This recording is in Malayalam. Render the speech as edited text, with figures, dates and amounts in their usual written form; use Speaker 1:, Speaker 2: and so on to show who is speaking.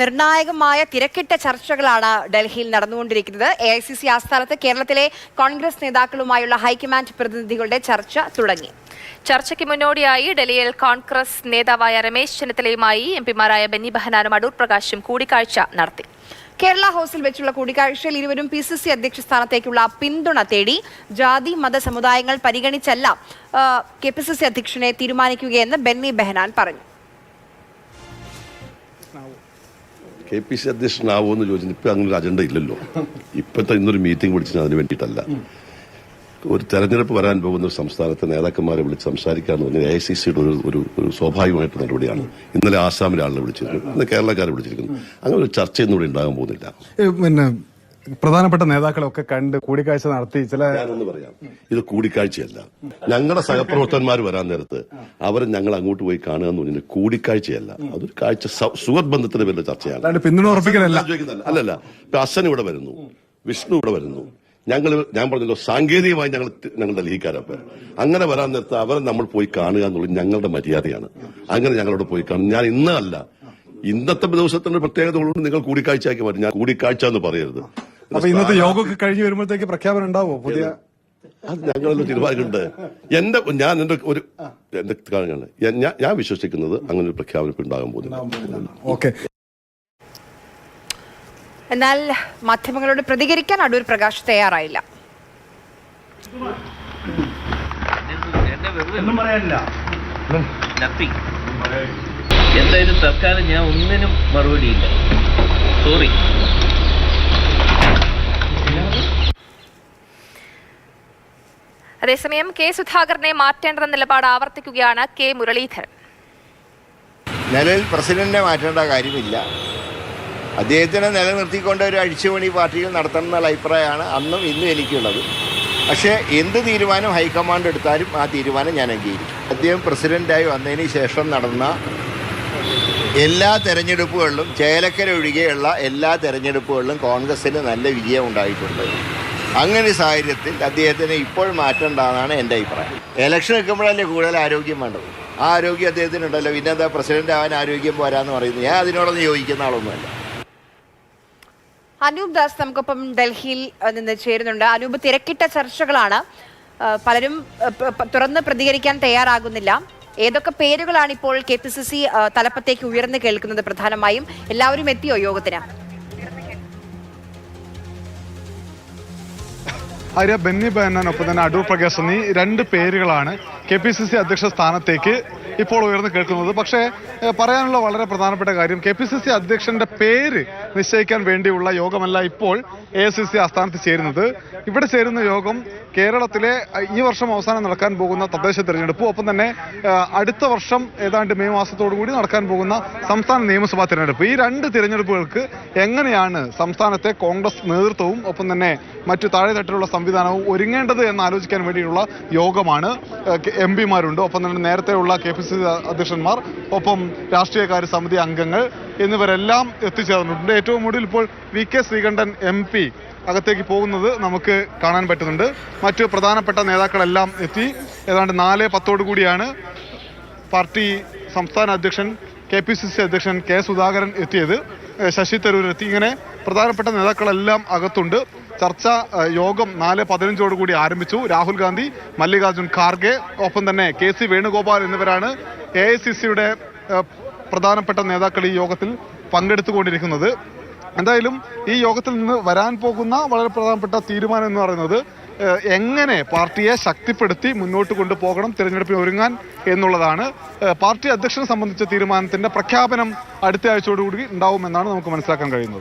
Speaker 1: നിർണായകമായ തിരക്കിട്ട ചർച്ചകളാണ് ഡൽഹിയിൽ നടന്നുകൊണ്ടിരിക്കുന്നത്. AICC ആസ്ഥാനത്ത് കേരളത്തിലെ കോൺഗ്രസ് നേതാക്കളുമായുള്ള ഹൈക്കമാൻഡ് പ്രതിനിധികളുടെ ചർച്ച തുടങ്ങി.
Speaker 2: ചർച്ചയ്ക്ക് മുന്നോടിയായി ഡൽഹിയിൽ കോൺഗ്രസ് നേതാവായ രമേശ് ചെന്നിത്തലയുമായി എംപിമാരായ ബെന്നി ബെഹനാനും അടൂർ പ്രകാശും കൂടിക്കാഴ്ച നടത്തി.
Speaker 1: കേരള ഹൌസിൽ വെച്ചുള്ള കൂടിക്കാഴ്ചയിൽ ഇരുവരും PCC അധ്യക്ഷ സ്ഥാനത്തേക്കുള്ള പിന്തുണ തേടി. ജാതി മത സമുദായങ്ങൾ പരിഗണിച്ചല്ല KPCC അധ്യക്ഷനെ തീരുമാനിക്കുകയെന്ന് ബെന്നി ബെഹനാൻ പറഞ്ഞു.
Speaker 3: KPCC അധ്യക്ഷനാവുമെന്ന് ചോദിച്ചാൽ ഇപ്പം അങ്ങനെ ഒരു അജണ്ട ഇല്ലല്ലോ. ഇപ്പോഴത്തെ ഇന്നൊരു മീറ്റിംഗ് വിളിച്ചത് അതിന് വേണ്ടിയിട്ടല്ല. ഒരു തെരഞ്ഞെടുപ്പ് വരാൻ പോകുന്ന ഒരു സംസ്ഥാനത്തെ നേതാക്കന്മാരെ വിളിച്ച് സംസാരിക്കാന്ന് പറഞ്ഞാൽ AICCയുടെ ഒരു സ്വാഭാവികമായിട്ട് നടപടിയാണ്. ഇന്നലെ ആസാമിലെ ആളിനെ വിളിച്ചിരുന്നു, ഇന്ന് കേരളക്കാരെ വിളിച്ചിരിക്കുന്നു. അങ്ങനെ ഒരു ചർച്ചയൊന്നും ഇവിടെ ഉണ്ടാകാൻ പോകുന്നില്ല.
Speaker 4: പിന്നെ പ്രധാനപ്പെട്ട നേതാക്കളൊക്കെ കണ്ട് കൂടിക്കാഴ്ച നടത്തി
Speaker 3: ഞാനൊന്ന് പറയാം, ഇത് കൂടിക്കാഴ്ചയല്ല. ഞങ്ങളുടെ സഹപ്രവർത്തകന്മാർ വരാൻ നേരത്ത് അവർ ഞങ്ങൾ അങ്ങോട്ട് പോയി കാണുക എന്ന് പറഞ്ഞാൽ കൂടിക്കാഴ്ചയല്ല, അതൊരു കാഴ്ച സുഹൃത്ത് ബന്ധത്തിന് വലിയ ചർച്ചയാണ്.
Speaker 4: പിന്തുണ ഉറപ്പിക്കലല്ല.
Speaker 3: അല്ലല്ല, ഇപ്പൊ അസൻ ഇവിടെ വരുന്നു, വിഷ്ണു ഇവിടെ വരുന്നു. ഞാൻ പറഞ്ഞല്ലോ, സാങ്കേതികമായി ഞങ്ങൾ ഡൽഹിക്കാരപ്പ അങ്ങനെ വരാൻ നേരത്ത് അവരെ നമ്മൾ പോയി കാണുക എന്നുള്ളത് ഞങ്ങളുടെ മര്യാദയാണ്. അങ്ങനെ ഞങ്ങളോട് പോയി കാണും. ഞാൻ ഇന്നല്ല, ഇന്നത്തെ ദിവസത്തിന്റെ പ്രത്യേകതകളോട് നിങ്ങൾ കൂടിക്കാഴ്ചയാക്കി മാറ്റി. ഞാൻ കൂടിക്കാഴ്ച എന്ന് പറയരുത്.
Speaker 4: അപ്പൊ ഇന്നത്തെ യോഗമൊക്കെ കഴിഞ്ഞ് വരുമ്പോഴത്തേക്ക് പ്രഖ്യാപനം ഉണ്ടാവോ? പുതിയ
Speaker 3: അത് ഞങ്ങളെല്ലാം തീരുമാനിക്കുന്നുണ്ട്. ഞാൻ വിശ്വസിക്കുന്നത് അങ്ങനെ ഒരു പ്രഖ്യാപനം ഉണ്ടാകാൻ പോകുന്നില്ല.
Speaker 4: ഓക്കെ.
Speaker 1: എന്നാൽ മാധ്യമങ്ങളോട് പ്രതികരിക്കാൻ അടൂർ പ്രകാശ് തയ്യാറായില്ല.
Speaker 5: എന്തായാലും തൽക്കാലം ഞാൻ ഒന്നിനും മറുപടിയില്ല. സോറി.
Speaker 2: അതേസമയം K സുധാകരനെ മാറ്റേണ്ടെന്ന നിലപാട് ആവർത്തിക്കുകയാണ് K മുരളീധരൻ.
Speaker 6: നിലവിൽ പ്രസിഡന്റിനെ മാറ്റേണ്ട കാര്യമില്ല. അദ്ദേഹത്തിനെ നിലനിർത്തിക്കൊണ്ട് ഒരു അഴിച്ചുപണി പാർട്ടിയിൽ നടത്തണം എന്നുള്ള അഭിപ്രായമാണ് അന്നും ഇന്നും എനിക്കുള്ളത്. പക്ഷേ എന്ത് തീരുമാനം ഹൈക്കമാൻഡ് എടുത്താലും ആ തീരുമാനം ഞാൻ അംഗീകരിക്കും. അദ്ദേഹം പ്രസിഡന്റായി വന്നതിന് ശേഷം നടന്ന എല്ലാ തെരഞ്ഞെടുപ്പുകളിലും, ചേലക്കര ഒഴികെയുള്ള എല്ലാ തെരഞ്ഞെടുപ്പുകളിലും കോൺഗ്രസിന് നല്ല വിജയം ഉണ്ടായിട്ടുണ്ട്. അങ്ങനെ സാഹചര്യത്തിൽ അദ്ദേഹത്തിന് ഇപ്പോൾ മാറ്റേണ്ടതാണ് എൻ്റെ അഭിപ്രായം. ഇലക്ഷൻ നിൽക്കുമ്പോഴല്ലേ കൂടുതൽ ആരോഗ്യം വേണ്ടത്. ആ ആരോഗ്യം അദ്ദേഹത്തിനുണ്ടല്ലോ. പിന്നെ എന്താ പ്രസിഡന്റ് ആവാൻ ആരോഗ്യം പോരാന്ന് പറയുന്നത്? ഞാൻ അതിനോടൊന്നും യോജിക്കുന്ന ആളൊന്നുമല്ല.
Speaker 1: അനൂപ് ദാസ് നമുക്കൊപ്പം ഡൽഹിയിൽ നിന്ന് ചേരുന്നുണ്ട്. അനൂപ്, തിരക്കിട്ട ചർച്ചകളാണ്. പലരും തുറന്ന് പ്രതികരിക്കാൻ തയ്യാറാകുന്നില്ല. ഏതൊക്കെ പേരുകളാണ് ഇപ്പോൾ KPCC തലപ്പത്തേക്ക് ഉയർന്നു കേൾക്കുന്നത്? പ്രധാനമായും എല്ലാവരും എത്തിയോ യോഗത്തിന്?
Speaker 4: ആര്യ, ബെന്നി ബെഹനാനൊപ്പം തന്നെ അടൂർ പ്രകാശ് എന്നീ രണ്ട് പേരുകളാണ് KPCC അധ്യക്ഷ സ്ഥാനത്തേക്ക് ഇപ്പോൾ ഉയർന്നു കേൾക്കുന്നത്. പക്ഷേ പറയാനുള്ള വളരെ പ്രധാനപ്പെട്ട കാര്യം, KPCC അധ്യക്ഷന്റെ പേര് നിശ്ചയിക്കാൻ വേണ്ടിയുള്ള യോഗമല്ല ഇപ്പോൾ AICC ആസ്ഥാനത്ത് ചേരുന്നത്. ഇവിടെ ചേരുന്ന യോഗം കേരളത്തിലെ ഈ വർഷം അവസാനം നടക്കാൻ പോകുന്ന തദ്ദേശ തെരഞ്ഞെടുപ്പ്, ഒപ്പം തന്നെ അടുത്ത വർഷം ഏതാണ്ട് മെയ് മാസത്തോടു കൂടി നടക്കാൻ പോകുന്ന സംസ്ഥാന നിയമസഭാ തെരഞ്ഞെടുപ്പ്, ഈ രണ്ട് തിരഞ്ഞെടുപ്പുകൾക്ക് എങ്ങനെയാണ് സംസ്ഥാനത്തെ കോൺഗ്രസ് നേതൃത്വവും ഒപ്പം തന്നെ മറ്റു താഴെത്തട്ടിലുള്ള സംവിധാനവും ഒരുങ്ങേണ്ടത് എന്ന് ആലോചിക്കാൻ വേണ്ടിയുള്ള യോഗമാണ്. MPമാരുണ്ട്, ഒപ്പം തന്നെ നേരത്തെയുള്ള KPCC അധ്യക്ഷന്മാർ, ഒപ്പം രാഷ്ട്രീയകാര്യ സമിതി അംഗങ്ങൾ എന്നിവരെല്ലാം എത്തിച്ചേർന്നിട്ടുണ്ട്. ഏറ്റവും ഒടുവിൽ ഇപ്പോൾ VK ശ്രീകണ്ഠൻ MP അകത്തേക്ക് പോകുന്നത് നമുക്ക് കാണാൻ പറ്റുന്നുണ്ട്. മറ്റു പ്രധാനപ്പെട്ട നേതാക്കളെല്ലാം എത്തി. ഏതാണ്ട് 4:10 കൂടിയാണ് പാർട്ടി സംസ്ഥാന അധ്യക്ഷൻ KPCC അധ്യക്ഷൻ K സുധാകരൻ എത്തിയത്. ശശി തരൂർ എത്തി. ഇങ്ങനെ പ്രധാനപ്പെട്ട നേതാക്കളെല്ലാം അകത്തുണ്ട്. യോഗം 4:15 കൂടി ആരംഭിച്ചു. രാഹുൽ ഗാന്ധി, മല്ലികാർജുൻ ഖാർഗെ, ഒപ്പം തന്നെ KC വേണുഗോപാൽ എന്നിവരാണ് AICCയുടെ പ്രധാനപ്പെട്ട നേതാക്കൾ ഈ യോഗത്തിൽ പങ്കെടുത്തുകൊണ്ടിരിക്കുന്നത്. എന്തായാലും ഈ യോഗത്തിൽ നിന്ന് വരാൻ പോകുന്ന വളരെ പ്രധാനപ്പെട്ട തീരുമാനം എന്ന് പറയുന്നത് എങ്ങനെ പാർട്ടിയെ ശക്തിപ്പെടുത്തി മുന്നോട്ട് കൊണ്ടുപോകണം, തിരഞ്ഞെടുപ്പിന് ഒരുങ്ങാൻ എന്നുള്ളതാണ്. പാർട്ടി അധ്യക്ഷനെ സംബന്ധിച്ച തീരുമാനത്തിന്റെ പ്രഖ്യാപനം അടുത്ത ആഴ്ചയോടുകൂടി ഉണ്ടാവുമെന്നാണ് നമുക്ക് മനസ്സിലാക്കാൻ കഴിയുന്നത്.